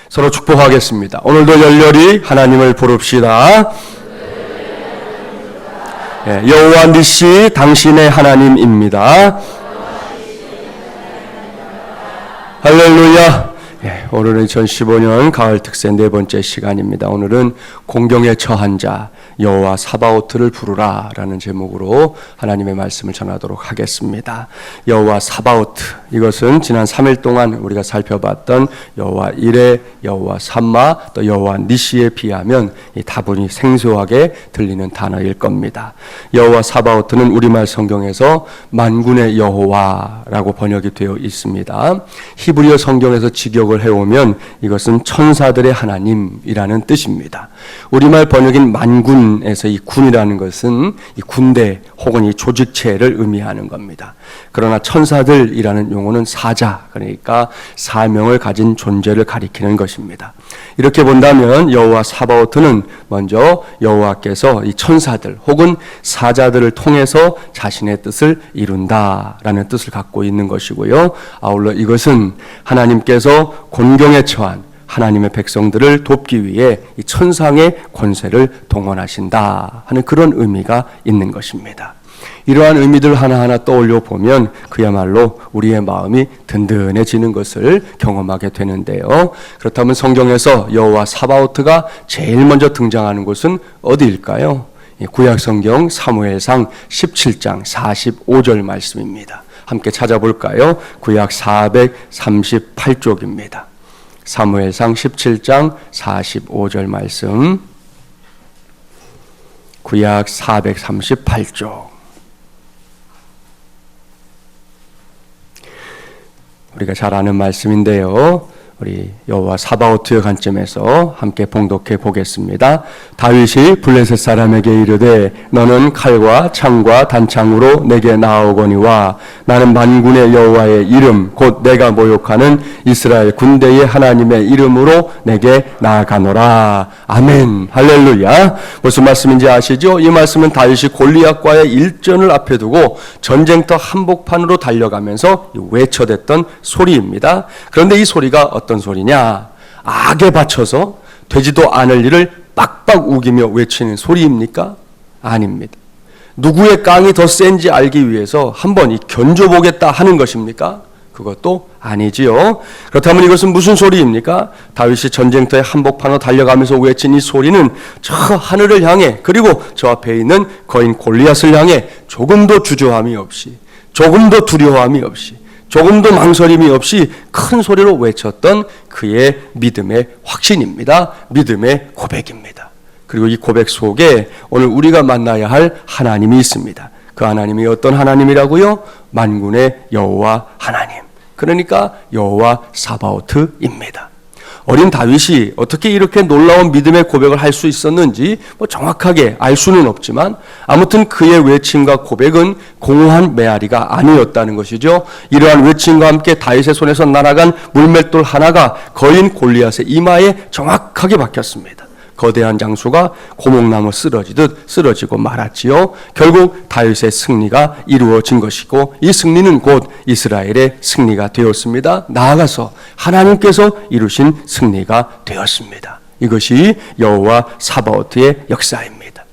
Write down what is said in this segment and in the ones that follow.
서로 축복하겠습니다. 오늘도 열렬히 하나님을 부릅시다. 여호와 니시 당신의 하나님입니다. 할렐루야. 오늘은 2015년 가을 특세 네 번째 시간입니다. 오늘은 공경에 처한 자 여호와 사바오트를 부르라 라는 제목으로 하나님의 말씀을 전하도록 하겠습니다. 여호와 사바오트, 이것은 지난 3일 동안 우리가 살펴봤던 여호와 이레, 여호와 삼마, 또 여호와 니시에 비하면 다분히 생소하게 들리는 단어일 겁니다. 여호와 사바오트는 우리말 성경에서 만군의 여호와라고 번역이 되어 있습니다. 히브리어 성경에서 직역을 해오면 이것은 천사들의 하나님이라는 뜻입니다. 우리말 번역인 만군에서 이 군이라는 것은 이 군대 혹은 이 조직체를 의미하는 겁니다. 그러나 천사들이라는 용어는 사자, 그러니까 사명을 가진 존재를 가리키는 것입니다. 이렇게 본다면 여호와 사바오트는 먼저 여호와께서 이 천사들 혹은 사자들을 통해서 자신의 뜻을 이룬다라는 뜻을 갖고 있는 것이고요. 아울러 이것은 하나님께서 곤경에 처한 하나님의 백성들을 돕기 위해 이 천상의 권세를 동원하신다 하는 그런 의미가 있는 것입니다. 이러한 의미들 하나하나 떠올려 보면 그야말로 우리의 마음이 든든해지는 것을 경험하게 되는데요. 그렇다면 성경에서 여호와 사바오트가 제일 먼저 등장하는 곳은 어디일까요? 구약성경 사무엘상 17장 45절 말씀입니다. 함께 찾아볼까요? 구약 438쪽입니다. 사무엘상 17장 45절 말씀, 구약 438쪽. 우리가 잘 아는 말씀인데요. 우리 여호와 사바오트의 관점에서 함께 봉독해 보겠습니다. 다윗이 블레셋 사람에게 이르되 너는 칼과 창과 단창으로 내게 나아오거니와 나는 만군의 여호와의 이름 곧 내가 모욕하는 이스라엘 군대의 하나님의 이름으로 내게 나아가노라. 아멘. 할렐루야. 무슨 말씀인지 아시죠? 이 말씀은 다윗이 골리앗과의 일전을 앞에 두고 전쟁터 한복판으로 달려가면서 외쳐댔던 소리입니다. 그런데 이 소리가 어떤 소리냐? 악에 받쳐서 되지도 않을 일을 빡빡 우기며 외치는 소리입니까? 아닙니다. 누구의 깡이 더 센지 알기 위해서 한번 견줘보겠다 하는 것입니까? 그것도 아니지요. 그렇다면 이것은 무슨 소리입니까? 다윗이 전쟁터의 한복판으로 달려가면서 외친 이 소리는 저 하늘을 향해, 그리고 저 앞에 있는 거인 골리앗을 향해 조금도 주저함이 없이, 조금도 두려움이 없이, 조금도 망설임이 없이 큰 소리로 외쳤던 그의 믿음의 확신입니다. 믿음의 고백입니다. 그리고 이 고백 속에 오늘 우리가 만나야 할 하나님이 있습니다. 그 하나님이 어떤 하나님이라고요? 만군의 여호와 하나님, 그러니까 여호와 사바오트입니다. 어린 다윗이 어떻게 이렇게 놀라운 믿음의 고백을 할 수 있었는지 정확하게 알 수는 없지만 아무튼 그의 외침과 고백은 공허한 메아리가 아니었다는 것이죠. 이러한 외침과 함께 다윗의 손에서 날아간 물맷돌 하나가 거인 골리앗의 이마에 정확하게 박혔습니다. 거대한 장수가 고목나무 쓰러지듯 쓰러지고 말았지요. 결국 다윗의 승리가 이루어진 것이고 이 승리는 곧 이스라엘의 승리가 되었습니다. 나아가서 하나님께서 이루신 승리가 되었습니다. 이것이 여호와 사바오트의 역사입니다.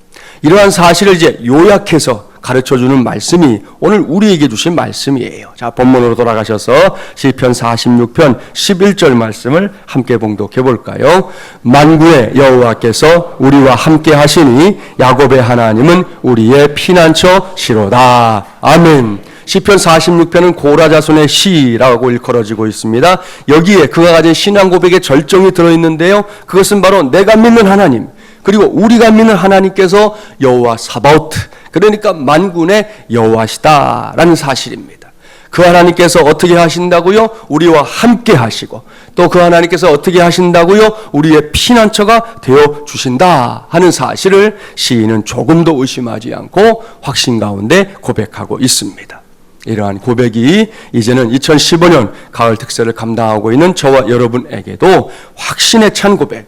이러한 사실을 이제 요약해서 가르쳐주는 말씀이 오늘 우리에게 주신 말씀이에요. 자, 본문으로 돌아가셔서 시편 46편 11절 말씀을 함께 봉독해 볼까요? 만군의 여호와께서 우리와 함께 하시니 야곱의 하나님은 우리의 피난처 시로다. 아멘. 시편 46편은 고라 자손의 시라고 일컬어지고 있습니다. 여기에 그가 가진 신앙 고백의 절정이 들어있는데요. 그것은 바로 내가 믿는 하나님, 그리고 우리가 믿는 하나님께서 여호와 사바오트, 그러니까 만군의 여호와시다라는 사실입니다. 그 하나님께서 어떻게 하신다고요? 우리와 함께 하시고, 또 그 하나님께서 어떻게 하신다고요? 우리의 피난처가 되어 주신다 하는 사실을 시인은 조금도 의심하지 않고 확신 가운데 고백하고 있습니다. 이러한 고백이 이제는 2015년 가을 특세를 감당하고 있는 저와 여러분에게도 확신에 찬 고백,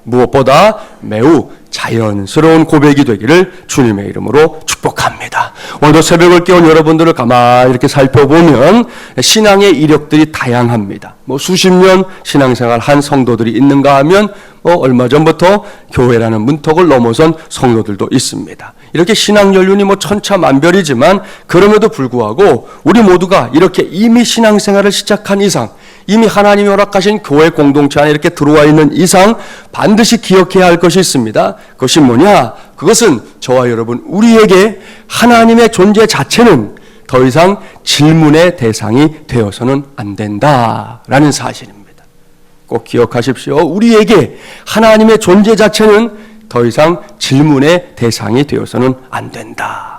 무엇보다 매우 자연스러운 고백이 되기를 주님의 이름으로 축복합니다. 오늘도 새벽을 깨운 여러분들을 가만히 이렇게 살펴보면 신앙의 이력들이 다양합니다. 수십 년 신앙생활 한 성도들이 있는가 하면 얼마 전부터 교회라는 문턱을 넘어선 성도들도 있습니다. 이렇게 신앙 연륜이 천차만별이지만 그럼에도 불구하고 우리 모두가 이렇게 이미 신앙생활을 시작한 이상, 이미 하나님이 허락하신 교회 공동체 안에 이렇게 들어와 있는 이상 반드시 기억해야 할 것이 있습니다. 그것이 뭐냐? 그것은 저와 여러분 우리에게 하나님의 존재 자체는 더 이상 질문의 대상이 되어서는 안 된다라는 사실입니다. 꼭 기억하십시오. 우리에게 하나님의 존재 자체는 더 이상 질문의 대상이 되어서는 안 된다.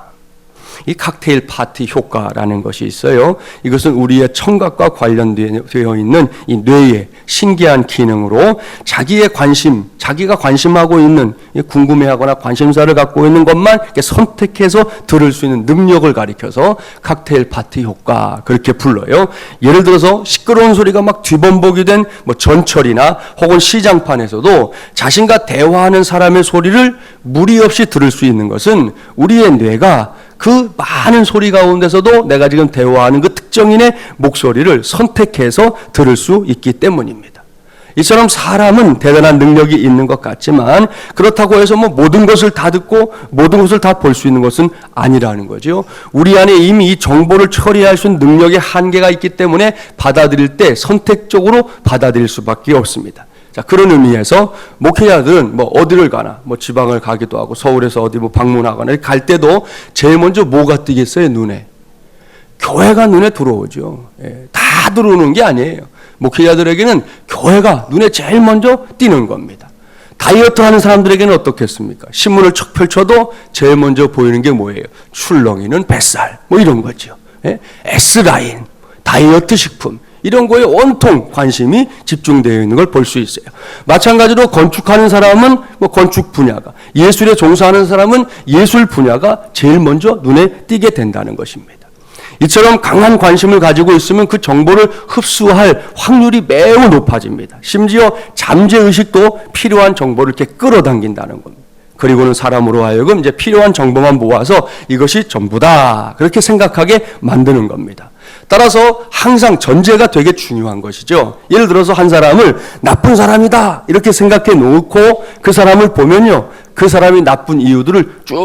이 칵테일 파티 효과라는 것이 있어요. 이것은 우리의 청각과 관련되어 있는 이 뇌의 신기한 기능으로 자기의 관심, 자기가 관심하고 있는 궁금해하거나 관심사를 갖고 있는 것만 선택해서 들을 수 있는 능력을 가리켜서 칵테일 파티 효과 그렇게 불러요. 예를 들어서 시끄러운 소리가 막 뒤범벅이 된 전철이나 혹은 시장판에서도 자신과 대화하는 사람의 소리를 무리 없이 들을 수 있는 것은 우리의 뇌가 그 많은 소리 가운데서도 내가 지금 대화하는 그 특정인의 목소리를 선택해서 들을 수 있기 때문입니다. 이처럼 사람은 대단한 능력이 있는 것 같지만 그렇다고 해서 모든 것을 다 듣고 모든 것을 다 볼 수 있는 것은 아니라는 거죠. 우리 안에 이미 이 정보를 처리할 수 있는 능력의 한계가 있기 때문에 받아들일 때 선택적으로 받아들일 수밖에 없습니다. 자, 그런 의미에서 목회자들은 어디를 가나, 지방을 가기도 하고 서울에서 어디 방문하거나 갈 때도 제일 먼저 뭐가 띄겠어요, 눈에? 교회가 눈에 들어오죠. 다 들어오는 게 아니에요. 목회자들에게는 교회가 눈에 제일 먼저 띄는 겁니다. 다이어트 하는 사람들에게는 어떻겠습니까? 신문을 척 펼쳐도 제일 먼저 보이는 게 뭐예요? 출렁이는 뱃살, 이런 거죠. S라인, 다이어트 식품. 이런 거에 온통 관심이 집중되어 있는 걸 볼 수 있어요. 마찬가지로 건축하는 사람은 건축 분야가, 예술에 종사하는 사람은 예술 분야가 제일 먼저 눈에 띄게 된다는 것입니다. 이처럼 강한 관심을 가지고 있으면 그 정보를 흡수할 확률이 매우 높아집니다. 심지어 잠재의식도 필요한 정보를 이렇게 끌어당긴다는 겁니다. 그리고는 사람으로 하여금 이제 필요한 정보만 모아서 이것이 전부다 그렇게 생각하게 만드는 겁니다. 따라서 항상 전제가 되게 중요한 것이죠. 예를 들어서 한 사람을 나쁜 사람이다 이렇게 생각해 놓고 그 사람을 보면요, 그 사람이 나쁜 이유들을 쭉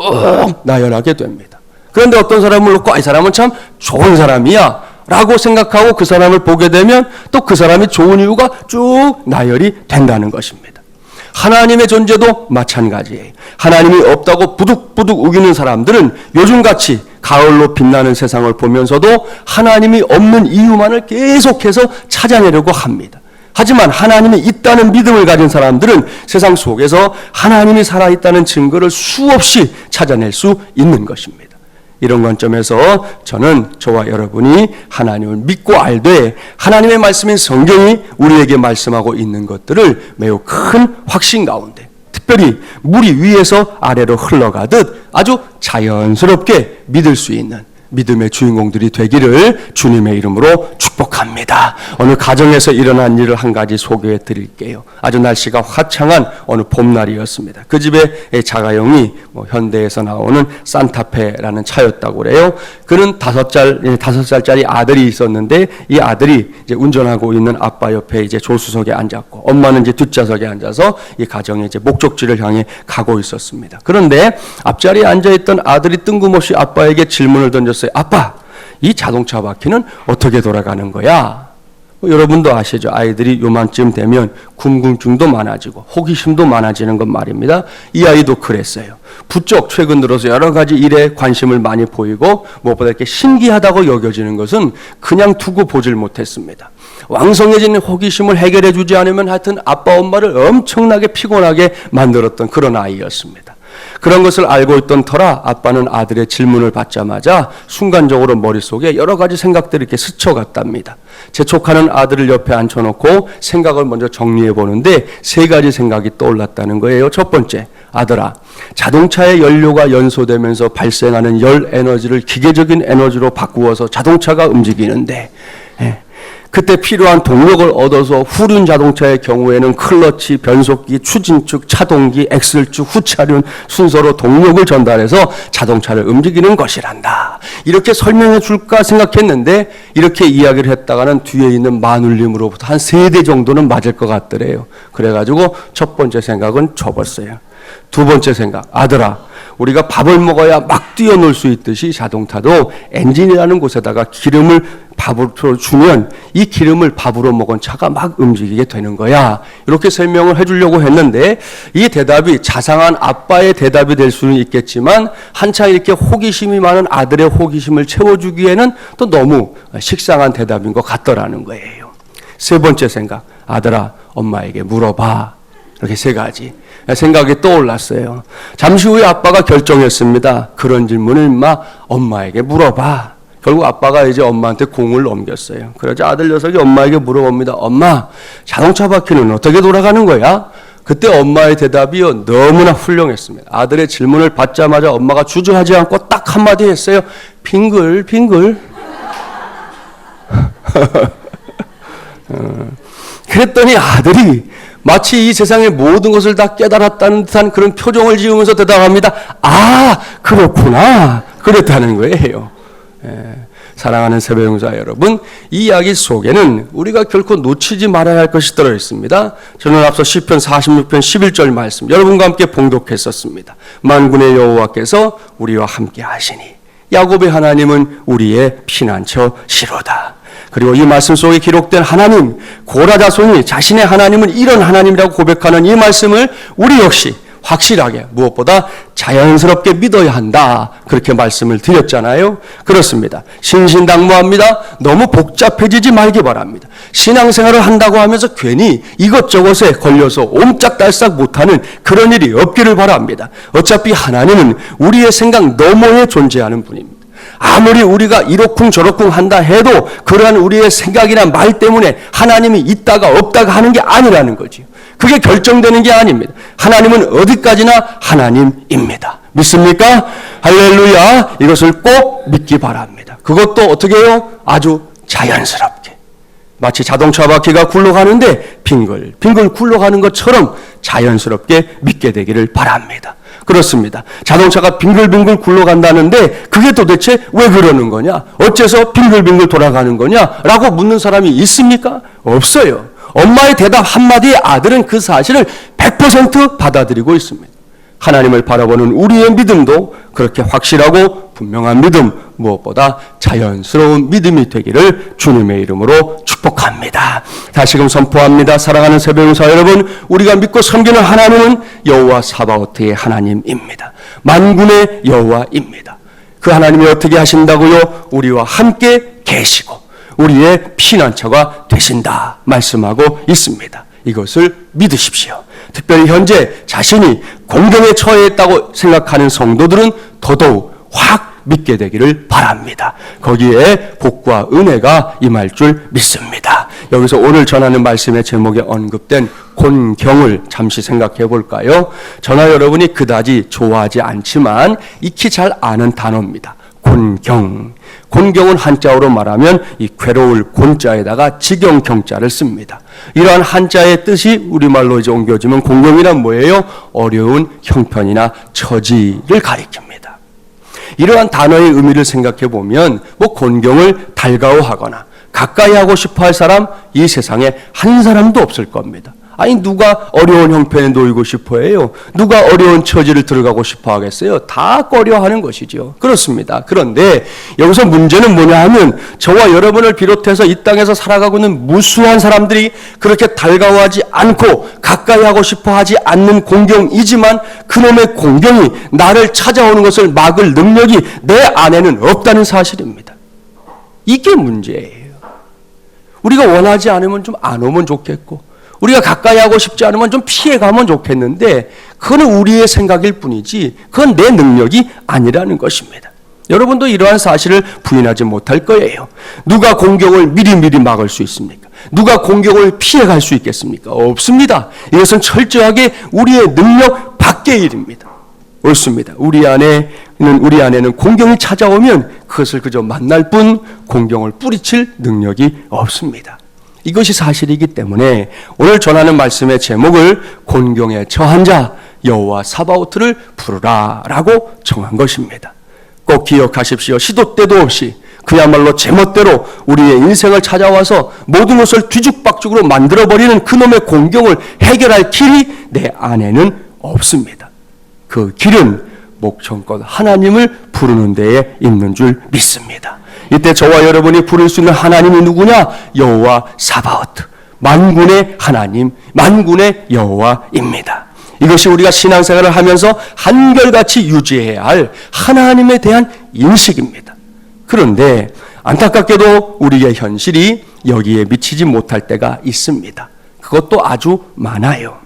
나열하게 됩니다. 그런데 어떤 사람을 놓고 이 사람은 참 좋은 사람이야 라고 생각하고 그 사람을 보게 되면 또 그 사람이 좋은 이유가 쭉 나열이 된다는 것입니다. 하나님의 존재도 마찬가지예요. 하나님이 없다고 부득부득 우기는 사람들은 요즘같이 가을로 빛나는 세상을 보면서도 하나님이 없는 이유만을 계속해서 찾아내려고 합니다. 하지만 하나님이 있다는 믿음을 가진 사람들은 세상 속에서 하나님이 살아있다는 증거를 수없이 찾아낼 수 있는 것입니다. 이런 관점에서 저는 저와 여러분이 하나님을 믿고 알되 하나님의 말씀인 성경이 우리에게 말씀하고 있는 것들을 매우 큰 확신 가운데, 특별히 물이 위에서 아래로 흘러가듯 아주 자연스럽게 믿을 수 있는 믿음의 주인공들이 되기를 주님의 이름으로 축복합니다. 오늘 가정에서 일어난 일을 한 가지 소개해 드릴게요. 아주 날씨가 화창한 어느 봄날이었습니다. 그 집에 자가용이 현대에서 나오는 산타페라는 차였다고 그래요. 그는 5살짜리 아들이 있었는데 이 아들이 이제 운전하고 있는 아빠 옆에 이제 조수석에 앉았고 엄마는 이제 뒷좌석에 앉아서 이 가정의 이제 목적지를 향해 가고 있었습니다. 그런데 앞자리에 앉아있던 아들이 뜬금없이 아빠에게 질문을 던졌어요. 아빠, 이 자동차 바퀴는 어떻게 돌아가는 거야? 여러분도 아시죠? 아이들이 요만쯤 되면 궁금증도 많아지고 호기심도 많아지는 것 말입니다. 이 아이도 그랬어요. 부쩍 최근 들어서 여러 가지 일에 관심을 많이 보이고 무엇보다 이렇게 신기하다고 여겨지는 것은 그냥 두고 보질 못했습니다. 왕성해진 호기심을 해결해 주지 않으면 하여튼 아빠 엄마를 엄청나게 피곤하게 만들었던 그런 아이였습니다. 그런 것을 알고 있던 터라 아빠는 아들의 질문을 받자마자 순간적으로 머릿속에 여러 가지 생각들이 이렇게 스쳐갔답니다. 재촉하는 아들을 옆에 앉혀놓고 생각을 먼저 정리해 보는데 3가지 생각이 떠올랐다는 거예요. 첫 번째, 아들아, 자동차의 연료가 연소되면서 발생하는 열 에너지를 기계적인 에너지로 바꾸어서 자동차가 움직이는데 그때 필요한 동력을 얻어서 후륜 자동차의 경우에는 클러치, 변속기, 추진축, 차동기, 엑셀축, 후차륜 순서로 동력을 전달해서 자동차를 움직이는 것이란다. 이렇게 설명해 줄까 생각했는데 이렇게 이야기를 했다가는 뒤에 있는 마눌님으로부터 한 3대 정도는 맞을 것 같더래요. 그래가지고 첫 번째 생각은 접었어요. 두 번째 생각, 아들아, 우리가 밥을 먹어야 막 뛰어놀 수 있듯이 자동차도 엔진이라는 곳에다가 기름을 밥으로 주면 이 기름을 밥으로 먹은 차가 막 움직이게 되는 거야. 이렇게 설명을 해주려고 했는데 이 대답이 자상한 아빠의 대답이 될 수는 있겠지만 한창 이렇게 호기심이 많은 아들의 호기심을 채워주기에는 또 너무 식상한 대답인 것 같더라는 거예요. 세 번째 생각, 아들아, 엄마에게 물어봐. 이렇게 3가지 생각이 떠올랐어요. 잠시 후에 아빠가 결정했습니다. 그런 질문을 인마 엄마에게 물어봐. 결국 아빠가 이제 엄마한테 공을 넘겼어요. 그러자 아들 녀석이 엄마에게 물어봅니다. 엄마, 자동차 바퀴는 어떻게 돌아가는 거야? 그때 엄마의 대답이요, 너무나 훌륭했습니다. 아들의 질문을 받자마자 엄마가 주저하지 않고 딱 한마디 했어요. 빙글빙글. 그랬더니 아들이 마치 이 세상의 모든 것을 다 깨달았다는 듯한 그런 표정을 지으면서 대답합니다. 아, 그렇구나. 그랬다는 거예요. 사랑하는 새벽용사 여러분, 이 이야기 속에는 우리가 결코 놓치지 말아야 할 것이 들어있습니다. 저는 앞서 시편 46편 11절 말씀 여러분과 함께 봉독했었습니다. 만군의 여호와께서 우리와 함께 하시니 야곱의 하나님은 우리의 피난처시로다. 그리고 이 말씀 속에 기록된 하나님, 고라 자손이 자신의 하나님은 이런 하나님이라고 고백하는 이 말씀을 우리 역시 확실하게 무엇보다 자연스럽게 믿어야 한다. 그렇게 말씀을 드렸잖아요. 그렇습니다. 신신당부합니다. 너무 복잡해지지 말기 바랍니다. 신앙생활을 한다고 하면서 괜히 이것저것에 걸려서 옴짝달싹 못하는 그런 일이 없기를 바랍니다. 어차피 하나님은 우리의 생각 너머에 존재하는 분입니다. 아무리 우리가 이러쿵 저러쿵 한다 해도 그러한 우리의 생각이나 말 때문에 하나님이 있다가 없다가 하는 게 아니라는 거지요. 그게 결정되는 게 아닙니다. 하나님은 어디까지나 하나님입니다. 믿습니까? 할렐루야. 이것을 꼭 믿기 바랍니다. 그것도 어떻게 해요? 아주 자연스럽게. 마치 자동차 바퀴가 굴러가는데 빙글빙글 굴러가는 것처럼 자연스럽게 믿게 되기를 바랍니다. 그렇습니다. 자동차가 빙글빙글 굴러간다는데 그게 도대체 왜 그러는 거냐? 어째서 빙글빙글 돌아가는 거냐? 라고 묻는 사람이 있습니까? 없어요. 엄마의 대답 한마디에 아들은 그 사실을 100% 받아들이고 있습니다. 하나님을 바라보는 우리의 믿음도 그렇게 확실하고 분명한 믿음, 무엇보다 자연스러운 믿음이 되기를 주님의 이름으로 축복합니다. 다시금 선포합니다. 사랑하는 새벽용사 여러분, 우리가 믿고 섬기는 하나님은 여호와 사바오트의 하나님입니다. 만군의 여호와입니다. 그 하나님이 어떻게 하신다고요? 우리와 함께 계시고 우리의 피난처가 되신다 말씀하고 있습니다. 이것을 믿으십시오. 특별히 현재 자신이 공경에 처해 있다고 생각하는 성도들은 더더욱 확 믿게 되기를 바랍니다. 거기에 복과 은혜가 임할 줄 믿습니다. 여기서 오늘 전하는 말씀의 제목에 언급된 곤경을 잠시 생각해 볼까요? 저나 여러분이 그다지 좋아하지 않지만 익히 잘 아는 단어입니다. 곤경. 곤경은 한자어로 말하면 이 괴로울 곤자에다가 지경경자를 씁니다. 이러한 한자의 뜻이 우리말로 이제 옮겨지면 곤경이란 뭐예요? 어려운 형편이나 처지를 가리킵니다. 이러한 단어의 의미를 생각해 보면 곤경을 달가워하거나 가까이 하고 싶어 할 사람 이 세상에 한 사람도 없을 겁니다. 아니 누가 어려운 형편에 놓이고 싶어 해요? 누가 어려운 처지를 들어가고 싶어 하겠어요? 다 꺼려하는 것이죠. 그렇습니다. 그런데 여기서 문제는 뭐냐 하면 저와 여러분을 비롯해서 이 땅에서 살아가고 있는 무수한 사람들이 그렇게 달가워하지 않고 가까이 하고 싶어 하지 않는 공경이지만 그놈의 공경이 나를 찾아오는 것을 막을 능력이 내 안에는 없다는 사실입니다. 이게 문제예요. 우리가 원하지 않으면 좀 안 오면 좋겠고 우리가 가까이 하고 싶지 않으면 좀 피해가면 좋겠는데 그건 우리의 생각일 뿐이지 그건 내 능력이 아니라는 것입니다. 여러분도 이러한 사실을 부인하지 못할 거예요. 누가 공경을 미리미리 막을 수 있습니까? 누가 공경을 피해갈 수 있겠습니까? 없습니다. 이것은 철저하게 우리의 능력 밖의 일입니다. 옳습니다. 우리 안에는 공경이 찾아오면 그것을 그저 만날 뿐 공경을 뿌리칠 능력이 없습니다. 이것이 사실이기 때문에 오늘 전하는 말씀의 제목을 곤경에 처한 자 여호와 사바오트를 부르라 라고 정한 것입니다. 꼭 기억하십시오. 시도 때도 없이 그야말로 제멋대로 우리의 인생을 찾아와서 모든 것을 뒤죽박죽으로 만들어버리는 그놈의 곤경을 해결할 길이 내 안에는 없습니다. 그 길은 목청껏 하나님을 부르는 데에 있는 줄 믿습니다. 이때 저와 여러분이 부를 수 있는 하나님이 누구냐? 여호와 사바오트, 만군의 하나님, 만군의 여호와입니다. 이것이 우리가 신앙생활을 하면서 한결같이 유지해야 할 하나님에 대한 인식입니다. 그런데 안타깝게도 우리의 현실이 여기에 미치지 못할 때가 있습니다. 그것도 아주 많아요.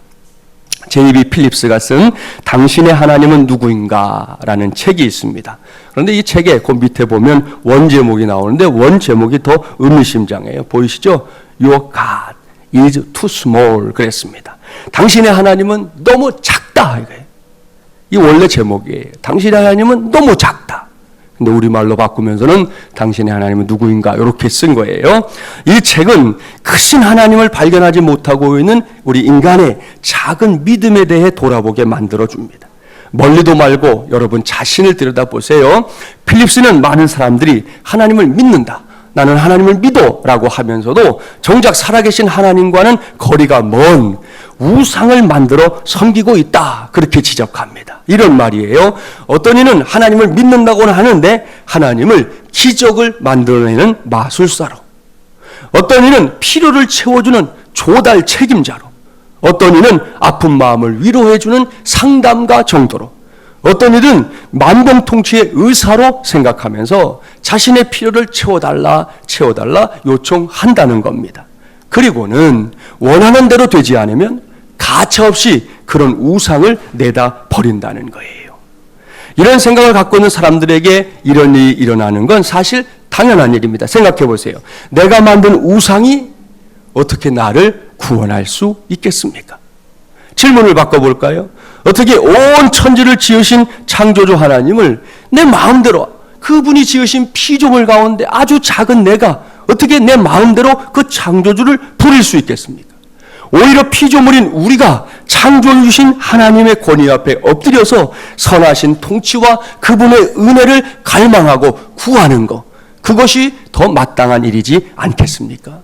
J.B. 필립스가 쓴 당신의 하나님은 누구인가 라는 책이 있습니다. 그런데 이 책에 그 밑에 보면 원 제목이 나오는데 원 제목이 더 의미심장해요. 보이시죠? Your God is too small 그랬습니다. 당신의 하나님은 너무 작다. 이 원래 제목이에요. 당신의 하나님은 너무 작다. 근데 우리말로 바꾸면서는 당신의 하나님은 누구인가 이렇게 쓴 거예요. 이 책은 크신 하나님을 발견하지 못하고 있는 우리 인간의 작은 믿음에 대해 돌아보게 만들어줍니다. 멀리도 말고 여러분 자신을 들여다보세요. 필립스는 많은 사람들이 하나님을 믿는다. 나는 하나님을 믿어 라고 하면서도 정작 살아계신 하나님과는 거리가 먼 우상을 만들어 섬기고 있다. 그렇게 지적합니다. 이런 말이에요. 어떤 이는 하나님을 믿는다고는 하는데 하나님을 기적을 만들어내는 마술사로, 어떤 이는 필요를 채워주는 조달 책임자로, 어떤 이는 아픈 마음을 위로해주는 상담가 정도로, 어떤 이는 만병통치의 의사로 생각하면서 자신의 필요를 채워달라 요청한다는 겁니다. 그리고는 원하는 대로 되지 않으면 가차없이 그런 우상을 내다 버린다는 거예요. 이런 생각을 갖고 있는 사람들에게 이런 일이 일어나는 건 사실 당연한 일입니다. 생각해 보세요. 내가 만든 우상이 어떻게 나를 구원할 수 있겠습니까? 질문을 바꿔볼까요? 어떻게 온 천지를 지으신 창조주 하나님을 내 마음대로, 그분이 지으신 피조물 가운데 아주 작은 내가 어떻게 내 마음대로 그 창조주를 부릴 수 있겠습니까? 오히려 피조물인 우리가 창조해 주신 하나님의 권위 앞에 엎드려서 선하신 통치와 그분의 은혜를 갈망하고 구하는 것, 그것이 더 마땅한 일이지 않겠습니까?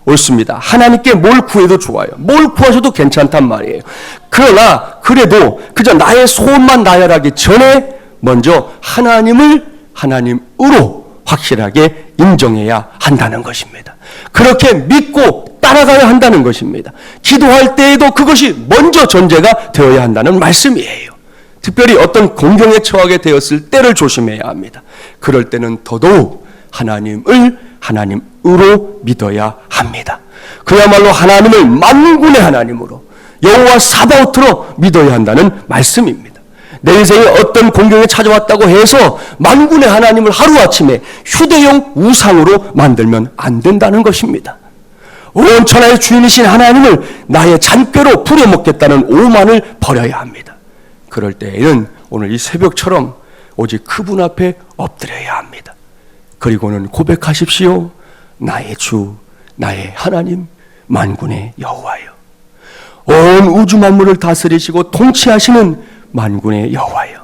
옳습니다. 하나님께 뭘 구해도 좋아요. 뭘 구하셔도 괜찮단 말이에요. 그러나 그래도 그저 나의 소원만 나열하기 전에 먼저 하나님을 하나님으로 확실하게 인정해야 한다는 것입니다. 그렇게 믿고 따라가야 한다는 것입니다. 기도할 때에도 그것이 먼저 전제가 되어야 한다는 말씀이에요. 특별히 어떤 공경에 처하게 되었을 때를 조심해야 합니다. 그럴 때는 더더욱 하나님을 하나님으로 믿어야 합니다. 그야말로 하나님을 만군의 하나님으로, 여호와 사바오트로 믿어야 한다는 말씀입니다. 내 인생에 어떤 공경이 찾아왔다고 해서 만군의 하나님을 하루아침에 휴대용 우상으로 만들면 안 된다는 것입니다. 온 천하의 주인이신 하나님을 나의 잔꾀로 부려먹겠다는 오만을 버려야 합니다. 그럴 때에는 오늘 이 새벽처럼 오직 그분 앞에 엎드려야 합니다. 그리고는 고백하십시오. 나의 주, 나의 하나님, 만군의 여호와여. 온 우주 만물을 다스리시고 통치하시는 만군의 여호와여.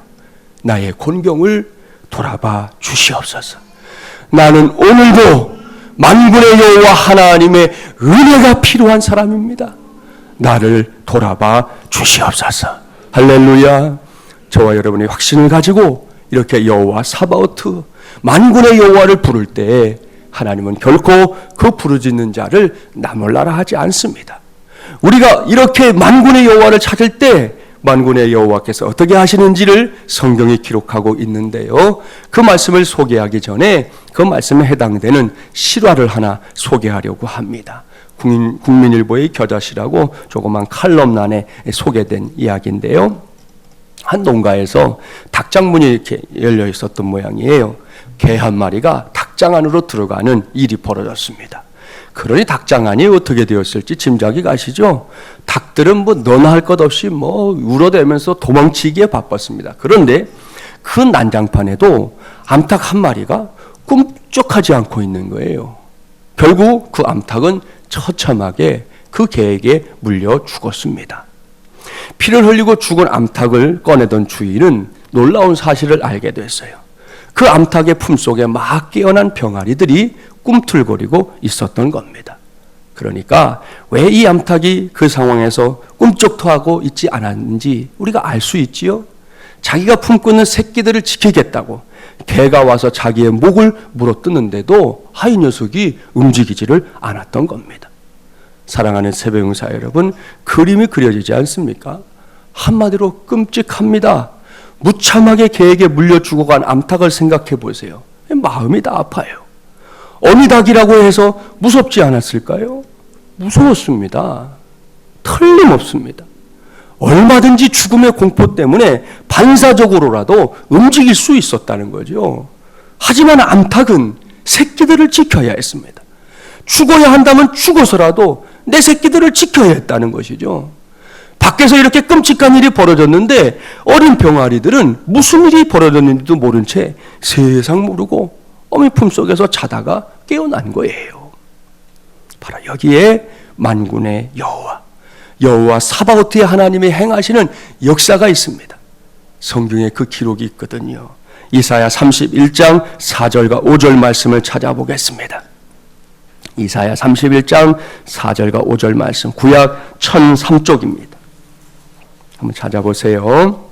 나의 곤경을 돌아봐 주시옵소서. 나는 오늘도 만군의 여호와 하나님의 은혜가 필요한 사람입니다. 나를 돌아봐 주시옵소서. 할렐루야. 저와 여러분이 확신을 가지고 이렇게 여호와 사바오트, 만군의 여호와를 부를 때 하나님은 결코 그 부르짖는 자를 나몰라라 하지 않습니다. 우리가 이렇게 만군의 여호와를 찾을 때 만군의 여호와께서 어떻게 하시는지를 성경이 기록하고 있는데요. 그 말씀을 소개하기 전에 그 말씀에 해당되는 실화를 하나 소개하려고 합니다. 국민일보의 겨자씨라고 조그만 칼럼란에 소개된 이야기인데요. 한 농가에서 닭장문이 이렇게 열려 있었던 모양이에요. 개 한 마리가 닭장 안으로 들어가는 일이 벌어졌습니다. 그러니 닭장 안이 어떻게 되었을지 짐작이 가시죠? 닭들은 뭐 너나 할 것 없이 뭐 울어대면서 도망치기에 바빴습니다. 그런데 그 난장판에도 암탉 한 마리가 꿈쩍하지 않고 있는 거예요. 결국 그 암탉은 처참하게 그 개에게 물려 죽었습니다. 피를 흘리고 죽은 암탉을 꺼내던 주인은 놀라운 사실을 알게 됐어요. 그 암탉의 품속에 막 깨어난 병아리들이 꿈틀거리고 있었던 겁니다. 그러니까 왜 이 암탉이 그 상황에서 꿈쩍도 있지 않았는지 우리가 알 수 있지요. 자기가 품고 있는 새끼들을 지키겠다고 개가 와서 자기의 목을 물어뜯는데도 이 녀석이 움직이지를 않았던 겁니다. 사랑하는 새벽용사 여러분, 그림이 그려지지 않습니까? 한마디로 끔찍합니다. 무참하게 개에게 물려 죽어간 암탉을 생각해 보세요. 마음이 다 아파요. 어미닭이라고 해서 무섭지 않았을까요? 무서웠습니다. 틀림없습니다. 얼마든지 죽음의 공포 때문에 반사적으로라도 움직일 수 있었다는 거죠. 하지만 암탉은 새끼들을 지켜야 했습니다. 죽어야 한다면 죽어서라도 내 새끼들을 지켜야 했다는 것이죠. 밖에서 이렇게 끔찍한 일이 벌어졌는데 어린 병아리들은 무슨 일이 벌어졌는지도 모른 채 세상 모르고 어미 품속에서 자다가 깨어난 거예요. 바로 여기에 만군의 여호와 사바오트의 하나님이 행하시는 역사가 있습니다. 성경에 그 기록이 있거든요. 이사야 31장 4절과 5절 말씀을 찾아보겠습니다. 이사야 31장 4절과 5절 말씀, 구약 1003쪽입니다. 한번 찾아보세요.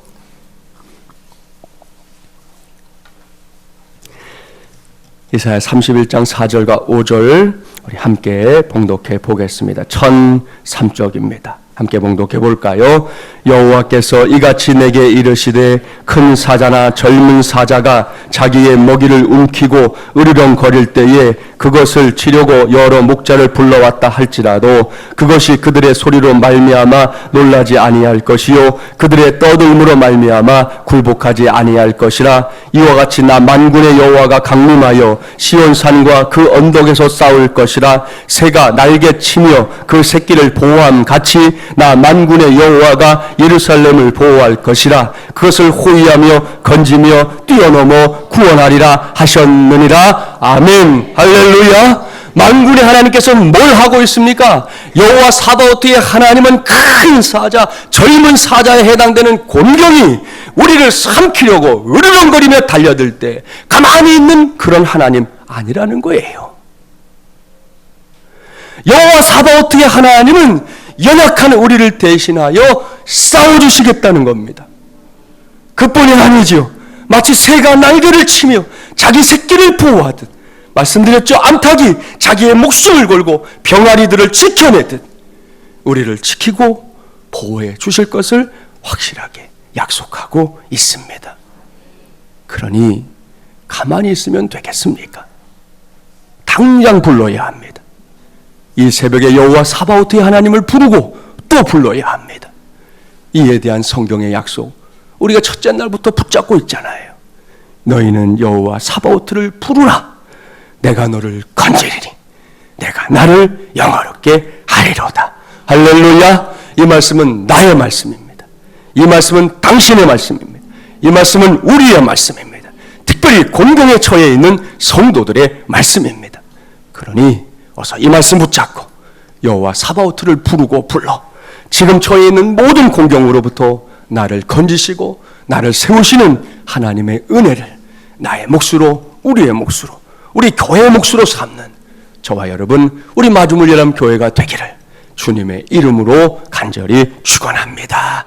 이사야 31장 4절과 5절 우리 함께 봉독해 보겠습니다. 1003쪽입니다. 함께 봉독해 볼까요? 여호와께서 이같이 내게 이르시되 큰 사자나 젊은 사자가 자기의 먹이를 움키고 으르렁거릴 때에 그것을 치려고 여러 목자를 불러왔다 할지라도 그것이 그들의 소리로 말미암아 놀라지 아니할 것이요 그들의 떠들므로 말미암아 굴복하지 아니할 것이라. 이와 같이 나 만군의 여호와가 강림하여 시온산과 그 언덕에서 싸울 것이라. 새가 날개 치며 그 새끼를 보호함 같이 나 만군의 여호와가 예루살렘을 보호할 것이라. 그것을 호위하며 건지며 뛰어넘어 구원하리라 하셨느니라. 아멘. 할렐루야. 만군의 하나님께서는 뭘 하고 있습니까? 여호와 사바오트의 하나님은 큰 사자, 젊은 사자에 해당되는 곤경이 우리를 삼키려고 으르렁거리며 달려들 때 가만히 있는 그런 하나님 아니라는 거예요. 여호와 사바오트의 하나님은 연약한 우리를 대신하여 싸워주시겠다는 겁니다. 그뿐이 아니죠. 마치 새가 날개를 치며 자기 새끼를 보호하듯, 말씀드렸죠. 암탉이 자기의 목숨을 걸고 병아리들을 지켜내듯 우리를 지키고 보호해 주실 것을 확실하게 약속하고 있습니다. 그러니 가만히 있으면 되겠습니까? 당장 불러야 합니다. 이 새벽에 여호와 사바오트의 하나님을 부르고 또 불러야 합니다. 이에 대한 성경의 약속 우리가 첫째 날부터 붙잡고 있잖아요. 너희는 여호와 사바오트를 부르라. 내가 너를 건지리니 내가 나를 영화롭게 하리로다. 할렐루야. 이 말씀은 나의 말씀입니다. 이 말씀은 당신의 말씀입니다. 이 말씀은 우리의 말씀입니다. 특별히 곤경에 처해 있는 성도들의 말씀입니다. 그러니 어서 이 말씀 붙잡고 여호와 사바오트를 부르고 불러 지금 처해 있는 모든 곤경으로부터 나를 건지시고 나를 세우시는 하나님의 은혜를 나의 몫으로, 우리의 몫으로, 우리 교회의 몫으로 삼는 저와 여러분, 우리 마주물리람 교회가 되기를 주님의 이름으로 간절히 축원합니다.